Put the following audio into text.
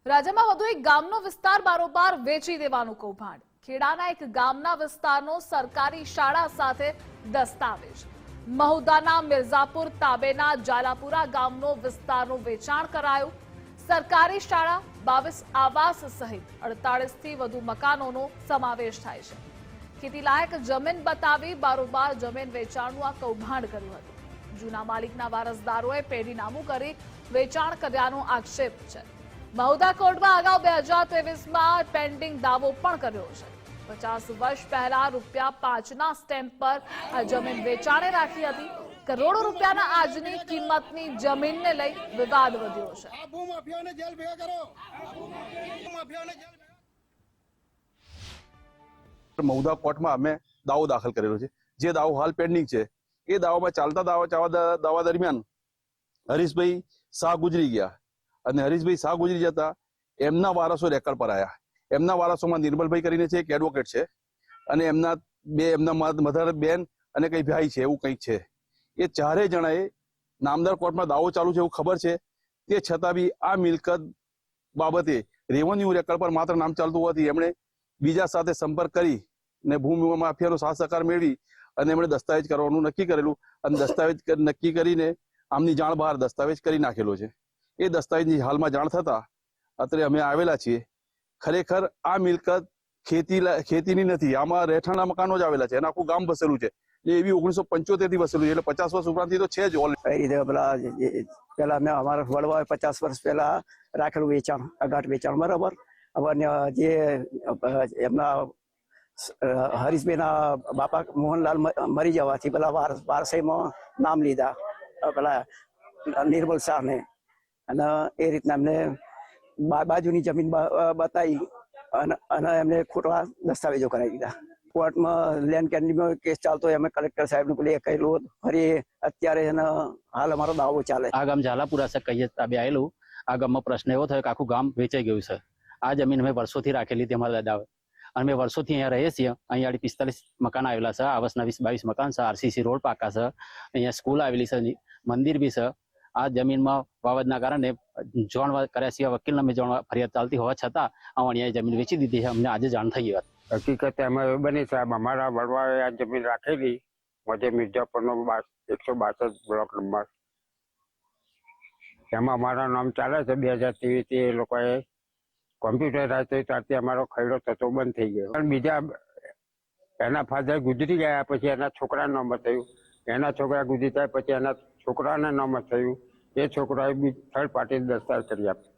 રાજ્યમાં વધુ એક ગામનો વિસ્તાર બારોબાર વેચી દેવાનું કૌભાંડ। ખેડાના એક ગામના વિસ્તારનો સરકારી શાળા સાથે દસ્તાવેજ। મહુદાના મિર્ઝાપુર તાબેના જાલાપુરા ગામનો વિસ્તારનું વેચાણ કરાયું। સરકારી શાળા, 22 આવાસ સહિત 48 થી વધુ મકાનોનો સમાવેશ થાય છે। ખેતીલાયક જમીન બતાવી બારોબાર જમીન વેચાણનું આ કૌભાંડ કર્યું હતું। જૂના માલિકના વારસદારોએ પેઢીનામું કરી વેચાણ કર્યાનો આક્ષેપ છે। મહુદા કોર્ટમાં અગાઉ 2023માં પેન્ડિંગ દાવો પણ કર્યો છે। 50 વર્ષ પહેલા ₹5ના સ્ટેમ્પ પર આ જમીન વેચાણે રાખી હતી। કરોડો રૂપિયાના આજની કિંમતની જમીનને લઈ વિવાદ વધ્યો છે। મહુદા કોર્ટમાં અમે દાવો દાખલ કરેલો છે, જે દાવો હાલ પેન્ડિંગ છે। એ દાવામાં ચાલતા દાવા દરમિયાન હરીશભાઈ શાહ ગુજરી ગયા અને હરીશભાઈ શાહ ગુજરી જતા એમના વારસો રેકર્ડ પર આવ્યા। એમના વારસોમાં નિર્મલભાઈ કરીને છે, એક એડવોકેટ છે, અને એમના મધર બેન અને કઈ ભાઈ છે, એવું કંઈક છે। એ ચારેય જણાએ નામદાર કોર્ટમાં દાવો ચાલુ છે એવું ખબર છે, તે છતાં બી આ મિલકત બાબતે રેવન્યુ રેકર્ડ પર માત્ર નામ ચાલતું હોવાથી એમણે બીજા સાથે સંપર્ક કરી ને ભૂમિ માફિયાનો સાથ સહકાર મેળવી અને એમણે દસ્તાવેજ કરવાનું નક્કી કરેલું અને દસ્તાવેજ નક્કી કરીને આમની જાણ બહાર દસ્તાવેજ કરી નાખેલો છે। એ દસ્તાવેજની હાલમાં જાણ થતા અત્યારે અમે આવેલા છીએ। ખરેખર આ મિલકત ખેતીની નથી, આમાં રહેઠાણના મકાનો જ આવેલા છે અને આખું ગામ વસેલું છે। એવી 1975 થી વસેલું છે, એટલે 50 વર્ષ ઉપરાંતથી તો છે જ ઓલરેડી। પેલા મેં અમારા વડવાએ 50 વર્ષ પહેલા રાખેલું વેચાણ, અગાટ વેચાણ, બરાબર। જે એમના હરીશભાઈના બાપા મોહનલાલ મરી જવાથી પેલા વારસાઈમાં નામ લીધા પેલા નિર્મલ શાહને, અને એ રીતના એમને બાજુની જમીન બતાવી અને એમને ખોટા દસ્તાવેજો કરાવી દીધા। કોર્ટમાં લેન્ડ કેન્ડીમાં કેસ ચાલતો અમે કલેક્ટર સાહેબને પેલી કહેલું, ફરી અત્યારે હાલ અમારો દાવો ચાલે। આ ગામ જાલાપુરા છે, કહીએ તાબે આવેલું। આ ગામમાં પ્રશ્ન એવો થયો કે આખું ગામ વેચાઈ ગયું છે। આ જમીન અમે વર્ષોથી રાખેલી હતી અમારા દાદાએ, અને અમે વર્ષોથી અહીંયા રહીએ છીએ। અહીંયા 45 મકાન આવેલા છે, આવાસના 22 મકાન છે, RCC રોડ પાકા છે, અહીંયા સ્કૂલ આવેલી છે, મંદિર બી છે। આ જમીનમાં વાવડના કારણે જોણ કર્યા સિવાય વકીલને અમે ફરિયાદ ચાલતી હોવા છતાં અહીંયા જમીન વેચી દીધી છે। અમને આજે જાણ થઈ વાત। હકીકત એમાં એવું બની સાહેબ, અમારા વડવાએ આ જમીન રાખેલી મધ્ય મિર્ઝાપુરનો 162 બ્લોક નંબર, એમાં અમારા નામ ચાલે છે। 2023 એ લોકોએ કોમ્પ્યુટરાઇઝ થયું ત્યારથી અમારો ખરડો થતો બંધ થઈ ગયો। પણ બીજા એના ફાધર ગુજરી ગયા પછી એના છોકરાનું નામ થયું, એના છોકરા ગુજરી ગયા પછી એના છોકરાના નામ થયું। એ છોકરાએ બી થર્ડ પાર્ટી દસ્તાવેજ કરી આપ્યો।